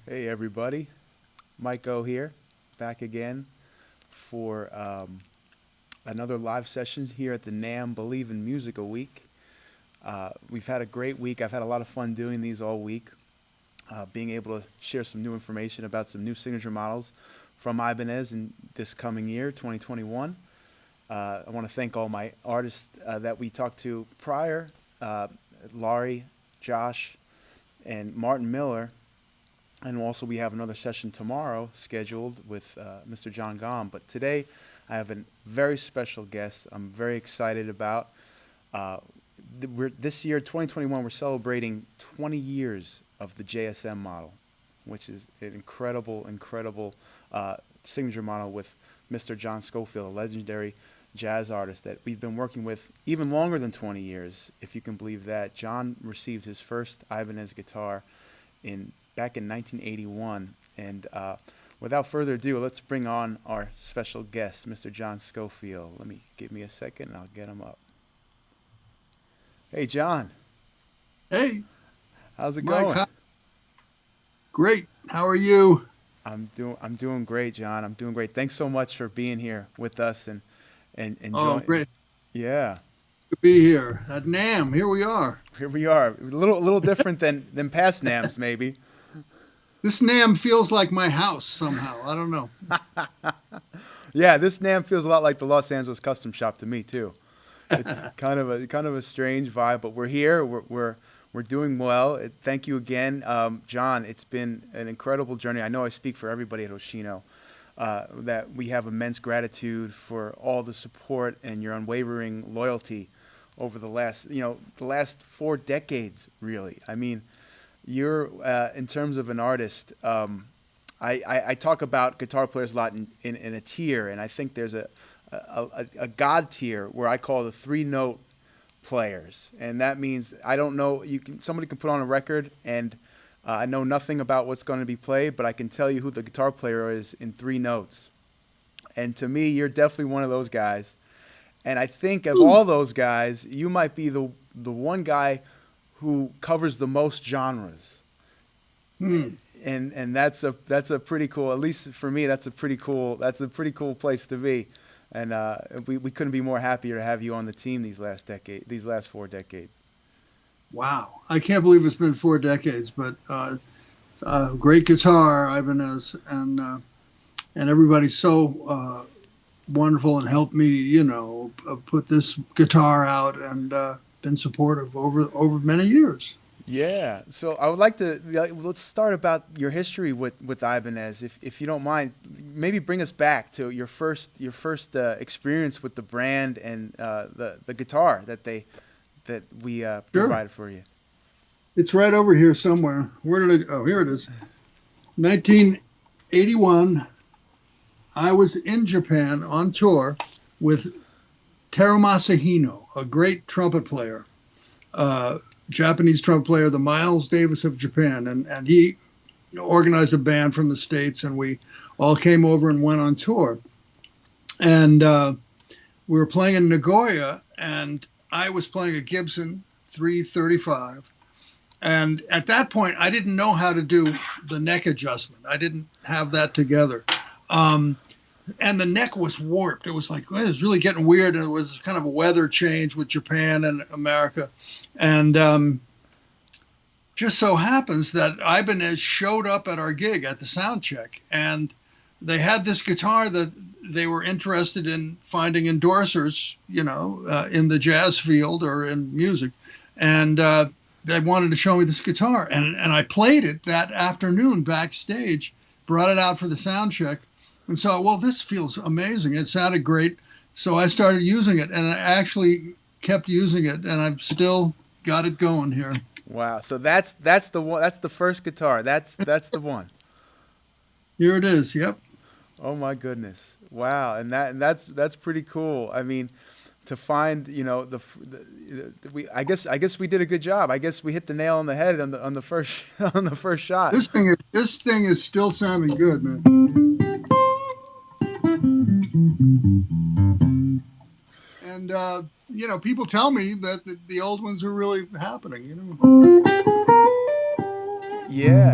Hey everybody, Mike O here, back again for another live session here at the NAM Believe in Music a week. We've had a great week. I've had a lot of fun doing these all week, being able to share some new information about some new signature models from Ibanez in this coming year, 2021. I want to thank all my artists that we talked to prior, uh, Laurie, Josh, and Martin Miller. And also, we have another session tomorrow scheduled with Mr. John Gom. But today, I have a very special guest I'm very excited about. Uh, this year, 2021, we're celebrating 20 years of the JSM model, which is an incredible signature model with Mr. John Scofield, a legendary jazz artist that we've been working with even longer than 20 years, if you can believe that. John received his first Ibanez guitar in back in 1981. And without further ado, let's bring on our special guest, Mr. John Scofield. Give me a second, and I'll get him up. Hey, John, Hey, how's it Mike, going? great. How are you? I'm doing great, John. I'm doing great. Thanks so much for being here with us and Oh, join. great Yeah, to be here at NAM. Here we are. here we are. A little different than past NAMs, maybe. This NAM feels like my house somehow. I don't know. Yeah, this NAM feels a lot like the Los Angeles Custom Shop to me too. It's kind of a strange vibe, but we're here. We're doing well. Thank you again, John. It's been an incredible journey. I know I speak for everybody at Hoshino. That we have immense gratitude for all the support and your unwavering loyalty over the last 4 decades. Really, I mean, you're in terms of an artist. I talk about guitar players a lot in a tier, and I think there's a god tier where I call the three note players, and that means I don't know. Somebody can put on a record, and I know nothing about what's going to be played, but I can tell you who the guitar player is in three notes. And to me, you're definitely one of those guys. And I think of all those guys, you might be the one guy who covers the most genres. Hmm. And that's a pretty cool. At least for me, that's a pretty cool place to be. And we couldn't be more happier to have you on the team these last 4 decades. Wow. I can't believe it's been 4 decades, but it's a great guitar, Ibanez, and everybody's so wonderful and helped me, put this guitar out and been supportive over many years. Yeah. So I would like to let's start about your history with Ibanez, if you don't mind. Maybe bring us back to your first experience with the brand and the guitar that we Sure. provided for you. It's right over here somewhere. Where did it? Oh, here it is. 1981. I was in Japan on tour with Teru Masahino, a great trumpet player, uh, Japanese trumpet player, the Miles Davis of Japan, and he organized a band from the States, and we all came over and went on tour. And we were playing in Nagoya, and I was playing a Gibson 335. And at that point, I didn't know how to do the neck adjustment. I didn't have that together. Um, and the neck was warped. It was like, well, it was really getting weird. And it was kind of a weather change with Japan and America. And just so happens that Ibanez showed up at our gig at the sound check. And they had this guitar that they were interested in finding endorsers, in the jazz field or in music. And they wanted to show me this guitar. And I played it that afternoon backstage, brought it out for the sound check, and so, well, this feels amazing. It sounded great. So I started using it, and I actually kept using it, and I've still got it going here. Wow. So that's the one. That's the first guitar. That's the one. Here it is. Yep. Oh my goodness. Wow. And that's pretty cool. I mean, to find we I guess we did a good job. I guess we hit the nail on the head on the first on the first shot. This thing is still sounding good, man. And people tell me that the old ones are really happening. Yeah.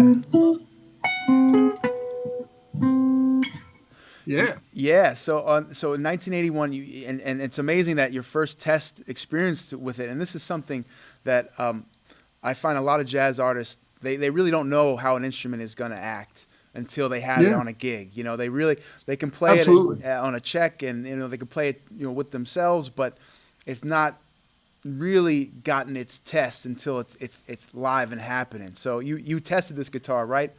Yeah. Yeah, so in 1981, and it's amazing that your first test experience with it, and this is something that I find a lot of jazz artists they really don't know how an instrument is going to act until they have it Yeah. on a gig. They can play it Absolutely. on a check, and they can play it with themselves, but it's not really gotten its test until it's live and happening. So you tested this guitar right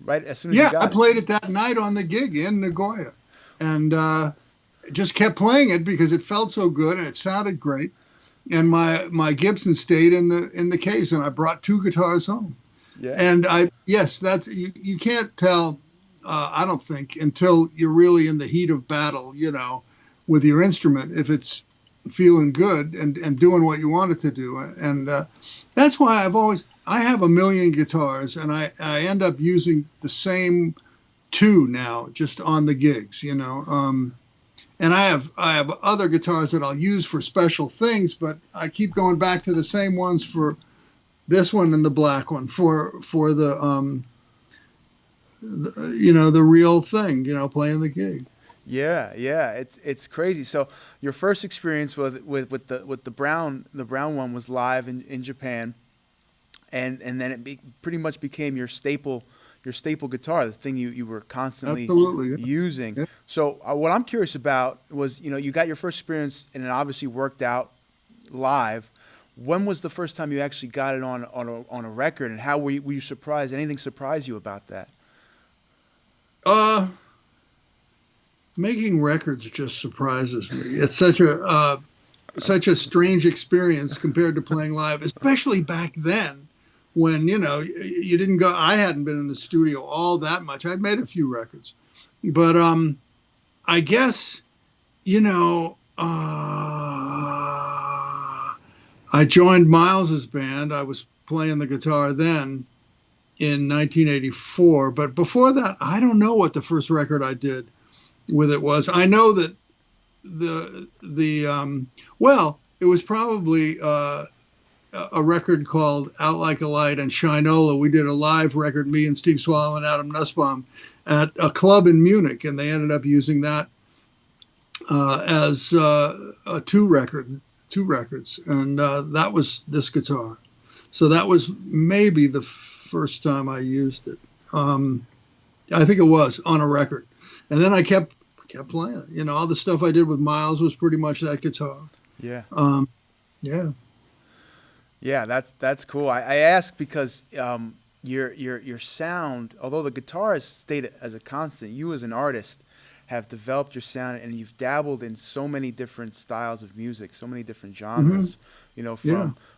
as soon as you Yeah, I got it. played it that night on the gig in Nagoya, and just kept playing it because it felt so good and it sounded great. And my Gibson stayed in the case, and I brought two guitars home. Yeah. And yes, that's you can't tell. I don't think until you're really in the heat of battle, with your instrument, if it's feeling good and doing what you want it to do. And that's why I have a million guitars, and I end up using the same two now just on the gigs. And I have other guitars that I'll use for special things, but I keep going back to the same ones for this one and the black one for the real thing, playing the gig. Yeah, it's crazy. So your first experience with the brown one was live in Japan, and then pretty much became your staple guitar, the thing you were constantly Absolutely. Yeah. using. Yeah. So what I'm curious about was you got your first experience and it obviously worked out live. When was the first time you actually got it on a record, and how were you surprised? Anything surprised you about that? Uh, Making records just surprises me. It's such a strange experience compared to playing live, especially back then when you didn't go. I hadn't been in the studio all that much. I'd made a few records, but I guess you know. I joined Miles's band. I was playing the guitar then in 1984, but before that, I don't know what the first record I did with it was. I know that it was probably a record called Out Like a Light and Shinola. We did a live record, me and Steve Swallow and Adam Nussbaum, at a club in Munich, and they ended up using that as two records, and that was this guitar. So that was maybe the first time I used it. I think it was on a record, and then I kept playing it. All the stuff I did with Miles was pretty much that guitar. Yeah. Yeah. Yeah, that's cool. I ask because your sound, although the guitar has stayed as a constant, you as an artist have developed your sound, and you've dabbled in so many different styles of music, so many different genres.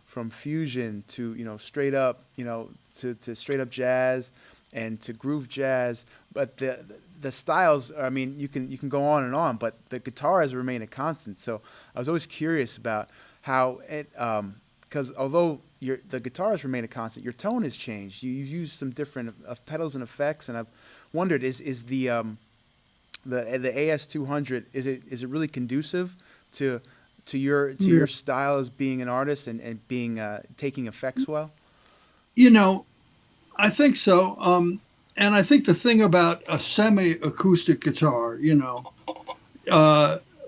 From fusion to straight up, to straight up jazz, and to groove jazz. But the styles, I mean, you can go on and on, but the guitar has remained a constant. So I was always curious about how it, because although the guitar has remained a constant, your tone has changed. You've used some different pedals and effects, and I've wondered, is the AS200, is it really conducive to your style as being an artist and being taking effects well? I think so. And I think the thing about a semi-acoustic guitar,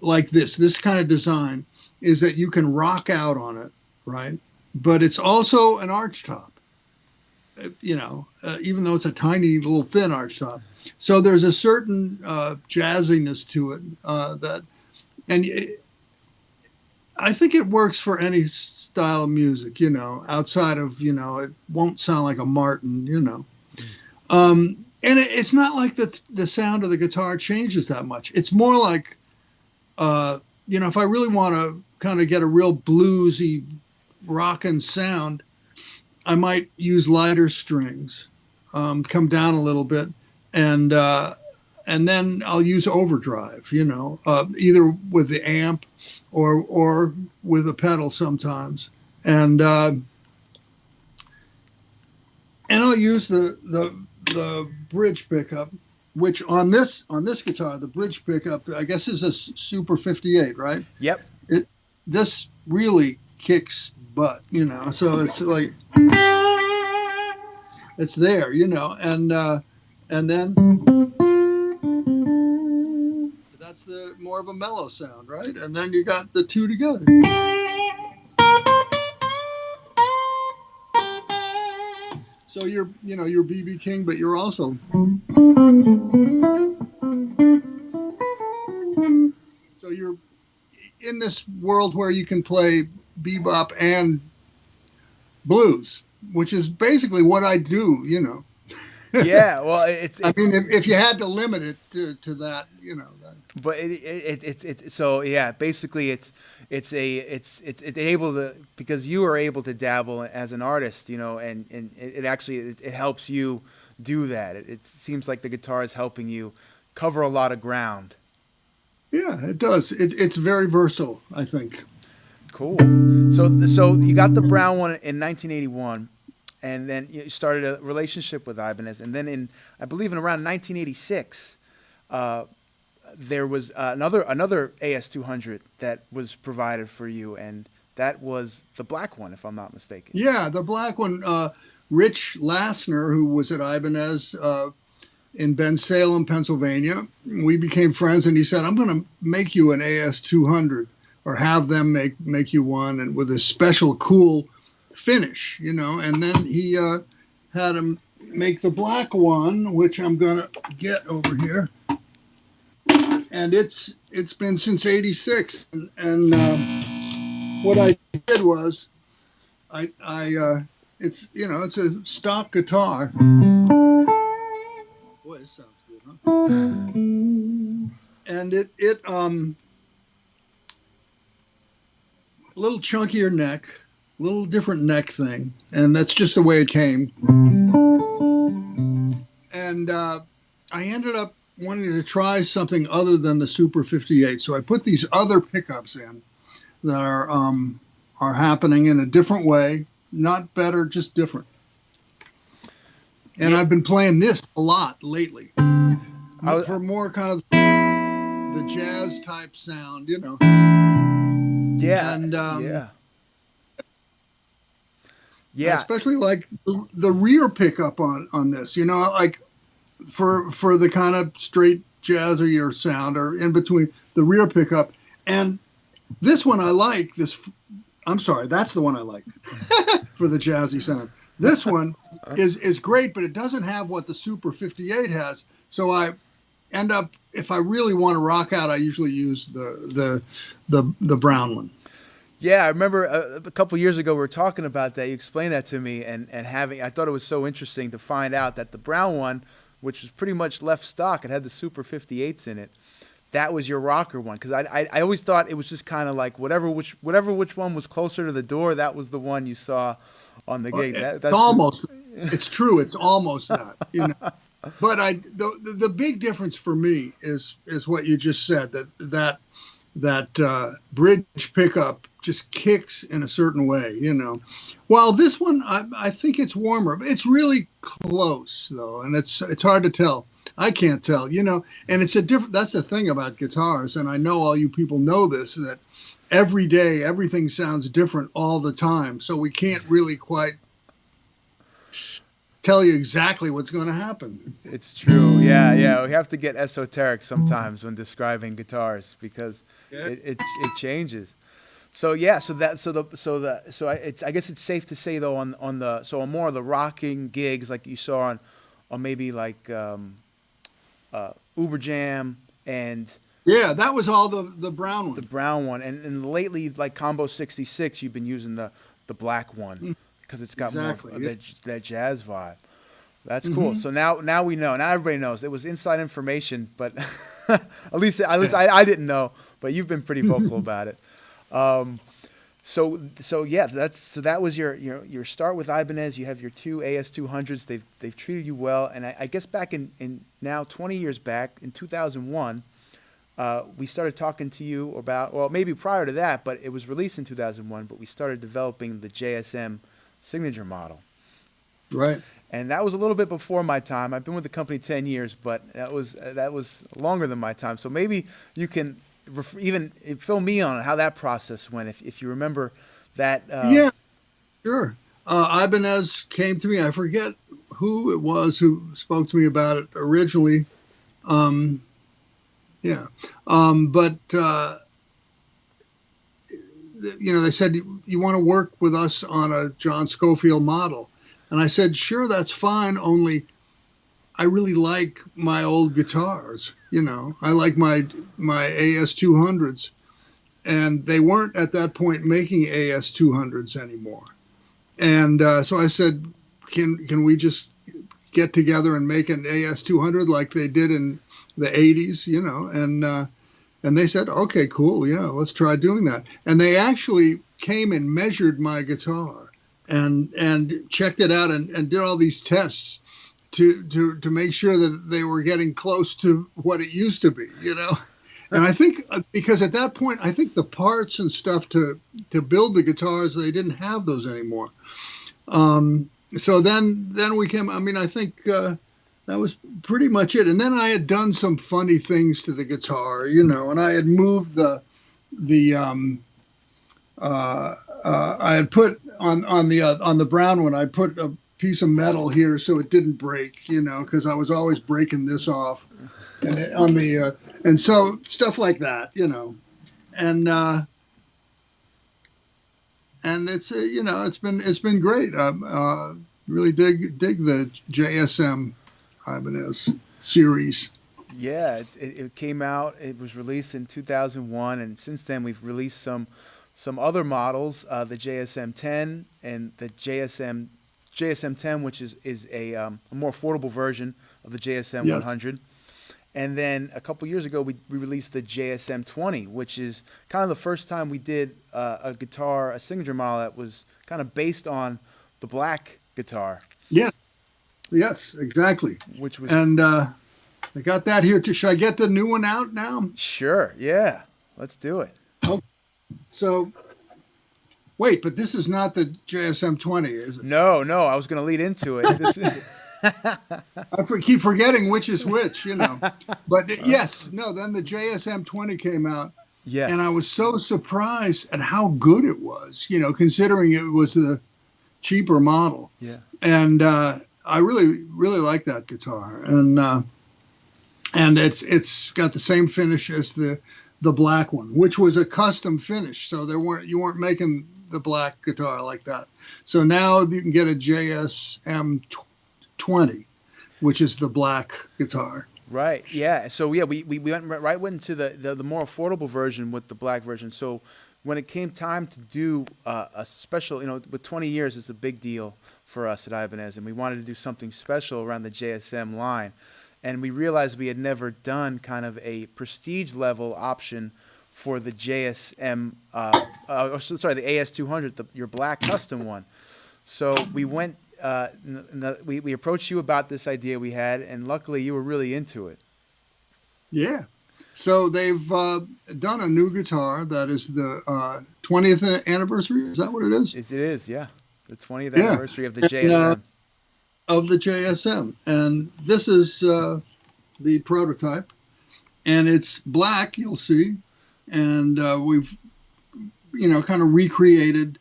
like this kind of design, is that you can rock out on it, right? But it's also an arch top, even though it's a tiny little thin arch top. So there's a certain jazziness to it I think it works for any style of music, outside of, it won't sound like a Martin. And it's not like the sound of the guitar changes that much. It's more like, if I really want to kind of get a real bluesy rockin' sound, I might use lighter strings, come down a little bit, and then I'll use overdrive, either with the amp or with a pedal sometimes, and I'll use the bridge pickup, which on this guitar, the bridge pickup, I guess, is a Super 58, right? Yep. This really kicks butt, so it's like it's there, and then more of a mellow sound, right? And then you got the two together. So you're BB King, but you're also so you're in this world where you can play bebop and blues, which is basically what I do. Yeah, well, I mean, if you had to limit it to that, that. but it's so yeah. Basically, it's able to, because you are able to dabble as an artist, and it actually it helps you do that. It seems like the guitar is helping you cover a lot of ground. Yeah, it does. It's very versatile, I think. Cool. So you got the brown one in 1981, and then you started a relationship with Ibanez, and then I believe in around 1986, there was another AS200 that was provided for you, and that was the black one, if I'm not mistaken. Yeah, the black one. Rich Lassner, who was at Ibanez in Bensalem, Pennsylvania, we became friends, and he said, "I'm going to make you an AS200, or have them make you one, and with a special cool finish, And then he had him make the black one, which I'm going to get over here. And it's been since '86, and what I did was I it's a stock guitar. Boy, this sounds good, huh? And it a little chunkier neck, a little different neck thing, and that's just the way it came. And I ended up wanting to try something other than the Super 58, so I put these other pickups in that are happening in a different way, not better, just different. And I've been playing this a lot lately for more kind of the jazz type sound, Yeah. And yeah. Especially like the rear pickup on this, like for the kind of straight jazzier sound, or in between the rear pickup. And this one I like. I'm sorry, that's the one I like for the jazzy sound. This one is great, but it doesn't have what the Super 58 has. So I end up, if I really want to rock out, I usually use the brown one. Yeah, I remember a couple years ago we were talking about that. You explained that to me, and I thought it was so interesting to find out that the brown one, which was pretty much left stock, it had the Super 58s in it. That was your rocker one, because I always thought it was just kind of like which one was closer to the door, that was the one you saw on the gig. That's almost. It's true. It's almost that. But the big difference for me is what you just said, that bridge pickup just kicks in a certain way, While this one, I think it's warmer. It's really close though, and it's hard to tell. I can't tell, and it's a different. That's the thing about guitars, and I know all you people know this, that every day everything sounds different all the time, so we can't really quite tell you exactly what's going to happen. It's true. Yeah. We have to get esoteric sometimes when describing guitars, because it changes. So yeah, I guess it's safe to say though on more of the rocking gigs like you saw on maybe like Uber Jam and that was all the brown one. The brown one, and lately like Combo 66, you've been using the black one because it's got more of that jazz vibe. That's cool. So now we know. Now everybody knows. It was inside information, but at least I didn't know. But you've been pretty vocal about it. So that was your start with Ibanez. You have your two AS200s. They've treated you well. And I guess back in now 20 years back in 2001, we started talking to you about, well, maybe prior to that, but it was released in 2001. But we started developing the JSM signature model. Right. And that was a little bit before my time. I've been with the company 10 years, but that was longer than my time. So maybe you can even fill me on how that process went, if you remember that. Yeah, sure. Ibanez came to me. I forget who it was who spoke to me about it originally. yeah. But they said, you want to work with us on a John Scofield model, and I said, sure, that's fine. Only I really like my old guitars. I like my AS200s, and they weren't at that point making AS200s anymore. And so I said, can we just get together and make an AS200 like they did in the 80s, and they said, okay, cool, yeah, let's try doing that. And they actually came and measured my guitar and checked it out and did all these tests to make sure that they were getting close to what it used to be. And I think because at that point, I think the parts and stuff to build the guitars, they didn't have those anymore. So then we came. I mean, I think that was pretty much it. And then I had done some funny things to the guitar, and I had moved I had put on the brown one, I put a piece of metal here so it didn't break, because I was always breaking this off, and so stuff like that, and it's been great. Really dig the JSM Ibanez series. Yeah, it came out. It was released in 2001, and since then we've released some other models, the JSM 10 and the JSM 10, which is a more affordable version of the JSM 100. And then a couple years ago, we released the JSM 20, which is kind of the first time we did a signature model that was kind of based on the black guitar. Yes, exactly. Which was, and I got that here too. Should I get the new one out now? Sure. Yeah, let's do it. Oh, so wait, but this is not the JSM 20, is it? No. I was going to lead into it. I keep forgetting which is which, But yes, no. Then the JSM 20 came out. Yes. And I was so surprised at how good it was, considering it was the cheaper model. Yeah. And I really, really like that guitar. And it's got the same finish as the black one, which was a custom finish. So you weren't making the black guitar like that. So now you can get a JSM 20, which is the black guitar. Right. Yeah. So yeah, we went into the more affordable version with the black version. So when it came time to do a special, with 20 years, it's a big deal for us at Ibanez, and we wanted to do something special around the JSM line. And we realized we had never done kind of a prestige level option for the JSM, the AS200, your black custom one. So we went. We approached you about this idea we had, and luckily you were really into it. Yeah. So they've done a new guitar that is the 20th anniversary. Is that what it is? It is, yeah. The 20th anniversary of the JSM. Of the JSM. And this is the prototype. And it's black, you'll see. And we've, kind of recreated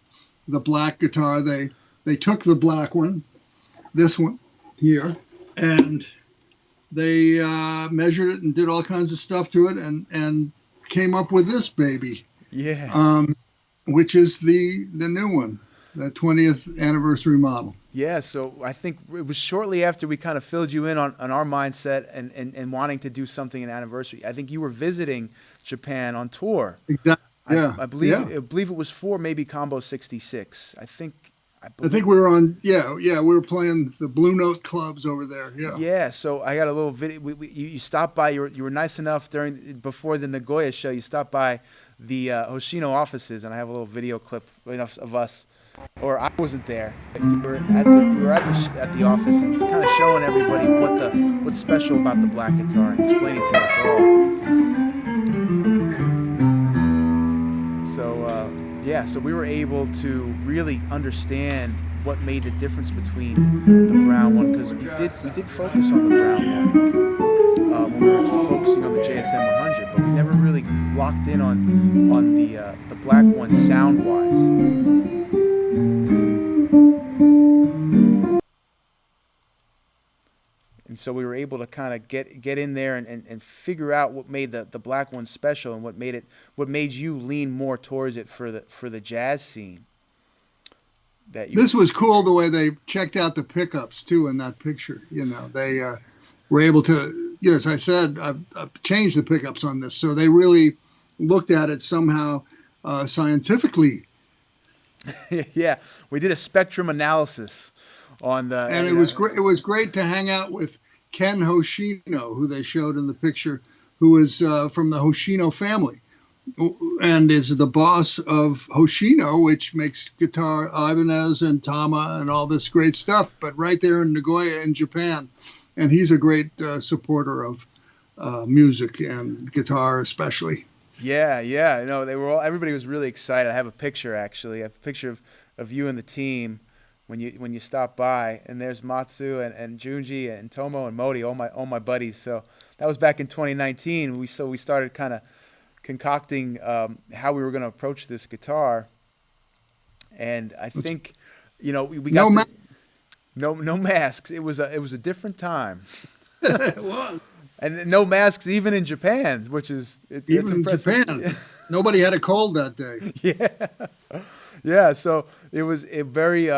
the black guitar. They took the black one, this one here, and they measured it and did all kinds of stuff to it and came up with this baby. Yeah. Which is the new one, the 20th anniversary model. Yeah, so I think it was shortly after we kind of filled you in on our mindset and wanting to do something in anniversary. I think you were visiting Japan on tour. Exactly. Yeah. I believe it was for maybe Combo 66. I think we were on, we were playing the Blue Note clubs over there, yeah. Yeah, so I got a little video. You stopped by, you were nice enough before the Nagoya show, you stopped by the Hoshino offices, and I have a little video clip of us, or I wasn't there, but you were at the office and kind of showing everybody what's special about the black guitar and explaining to us all. So we were able to really understand what made the difference between the brown one, because we did focus on the brown one when we were focusing on the JSM 100, but we never really locked in on the black one sound wise. And so we were able to kind of get in there and figure out what made the black one special and what made you lean more towards it for the jazz scene. This was cool the way they checked out the pickups too in that picture. They were able to, as I said, I've changed the pickups on this, so they really looked at it somehow scientifically. Yeah, we did a spectrum analysis on the, and it was great. It was great to hang out with Ken Hoshino, who they showed in the picture, who is from the Hoshino family, and is the boss of Hoshino, which makes guitar Ibanez and Tama and all this great stuff. But right there in Nagoya in Japan, and he's a great supporter of music and guitar especially. Yeah. Everybody was really excited. I have a picture actually. I have a picture of you and the team when you stop by, and there's Matsu and Junji and Tomo and Modi, all my buddies. So that was back in 2019. We started kind of concocting how we were going to approach this guitar, and I think we got no masks. It was a different time. It was. And no masks even in Japan, which is even in impressive. Japan. Nobody had a cold that day. Yeah. So it was very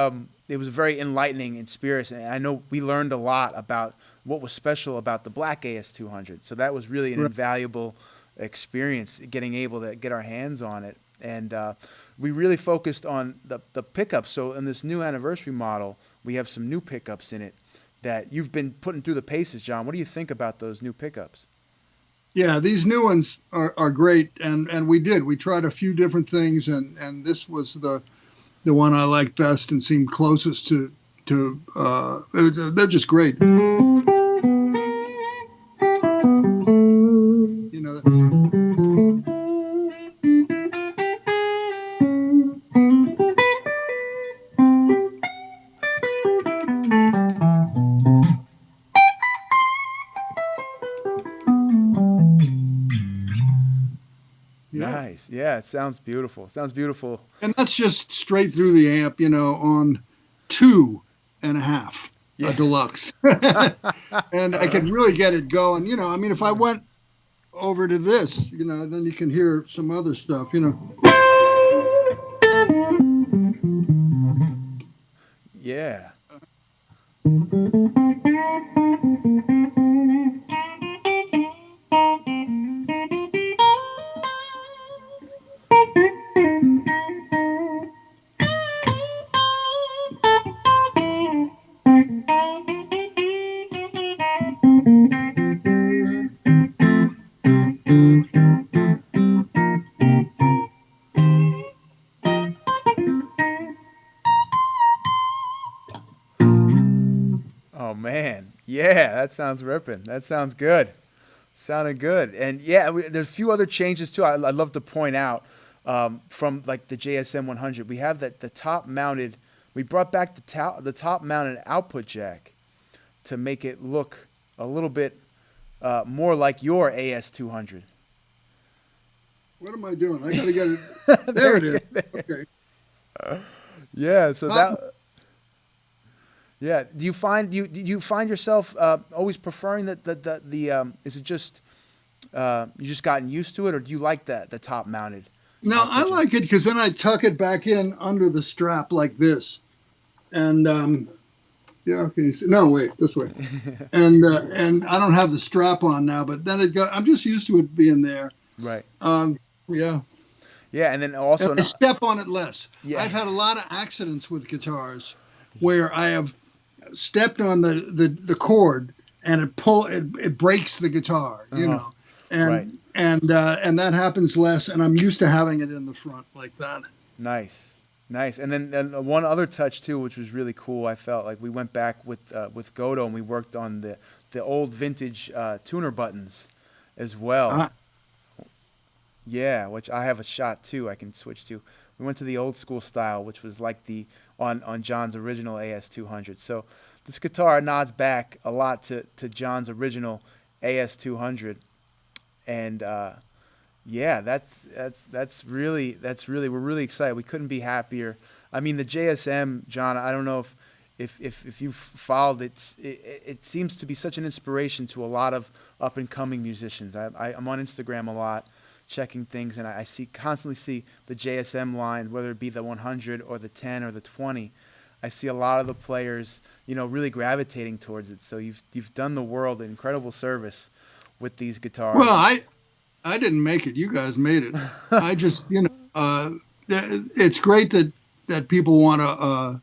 enlightening in spirits, and I know we learned a lot about what was special about the black AS200. So that was really an invaluable experience, getting able to get our hands on it, and we really focused on the pickups. So in this new anniversary model, we have some new pickups in it that you've been putting through the paces, John. What do you think about those new pickups? Yeah, these new ones are great, and we tried a few different things, and this was the one I liked best and seemed closest to they're just great. Nice. Yeah, it sounds beautiful. And that's just straight through the amp, on 2.5, a deluxe. And I can really get it going. If I went over to this, then you can hear some other stuff, Yeah. Oh man, yeah, that sounds ripping. That sounds good. Sounded good. And yeah, there's a few other changes too. I'd love to point out from like the JSM 100. We have the top mounted. We brought back the top mounted output jack to make it look a little bit more like your AS200. What am I doing? I gotta get it. There it is. Okay. Yeah. So that. Yeah. Do you find yourself always preferring the is it just you just gotten used to it, or do you like the top mounted? No, I like it because then I tuck it back in under the strap like this, and can you see? No, wait, this way, and I don't have the strap on now, but then I'm just used to it being there. Right. Yeah. Yeah, and then also I step on it less. Yeah. I've had a lot of accidents with guitars where I have stepped on the cord and it breaks the guitar, and right. and that happens less, and I'm used to having it in the front like that. Nice. And then one other touch too, which was really cool. I felt like we went back with Godo and we worked on the old vintage tuner buttons as well. Yeah, which I have a shot too. I can switch to. We went to the old school style, which was like on John's original AS200. So this guitar nods back a lot to John's original AS200, and yeah, that's really we're really excited. We couldn't be happier. I mean, the JSM, John. I don't know if you've followed it seems to be such an inspiration to a lot of up and coming musicians. I'm on Instagram a lot, checking things, and I constantly see the JSM line, whether it be the 100 or the 10 or the 20. I see a lot of the players, really gravitating towards it. So you've done the world an incredible service with these guitars. Well, I didn't make it. You guys made it. I just, it's great that people want to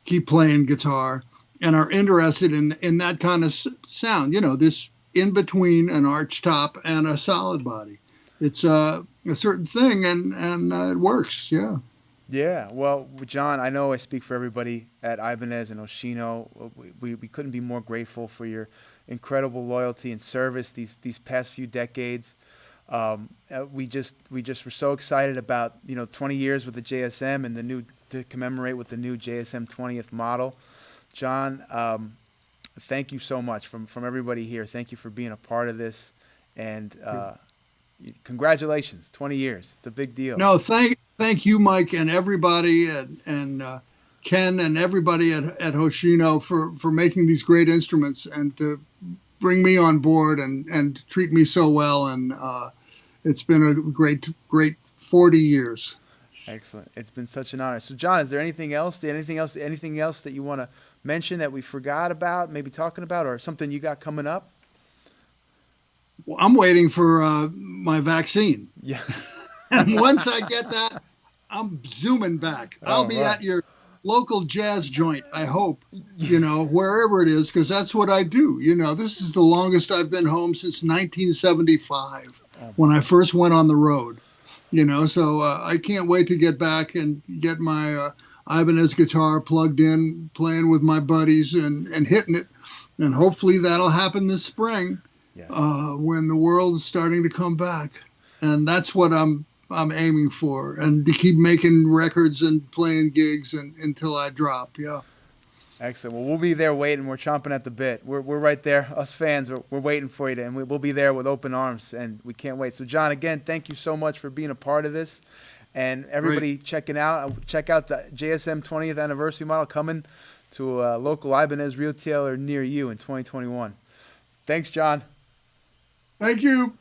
keep playing guitar and are interested in that kind of sound. This in between an arch top and a solid body. It's a certain thing, and it works. Yeah. Yeah, well, John, I know I speak for everybody at Ibanez and Oshino. We couldn't be more grateful for your incredible loyalty and service these past few decades. We just were so excited about 20 years with the JSM and to commemorate with the new JSM 20th model. John, thank you so much from everybody here. Thank you for being a part of this, and congratulations, 20 years. It's a big deal. No, thank you, Mike, and everybody, and Ken and everybody at Hoshino for making these great instruments and to bring me on board and treat me so well. And it's been a great 40 years. Excellent. It's been such an honor. So, John, is there anything else that you want to mention that we forgot about, maybe talking about, or something you got coming up? Well, I'm waiting for my vaccine. Yeah. And once I get that, I'm zooming back. I'll be at your local jazz joint, I hope, wherever it is, because that's what I do. This is the longest I've been home since 1975 when I first went on the road. So I can't wait to get back and get my Ibanez guitar plugged in, playing with my buddies and hitting it. And hopefully that'll happen this spring. Yes. When the world is starting to come back. And that's what I'm aiming for, and to keep making records and playing gigs until I drop. Yeah. Excellent. Well, we'll be there waiting. We're chomping at the bit. We're right there. Us fans, we're waiting for you, and we'll be there with open arms, and we can't wait. So, John, again, thank you so much for being a part of this. And everybody check out the JSM 20th anniversary model coming to a local Ibanez retailer near you in 2021. Thanks, John. Thank you.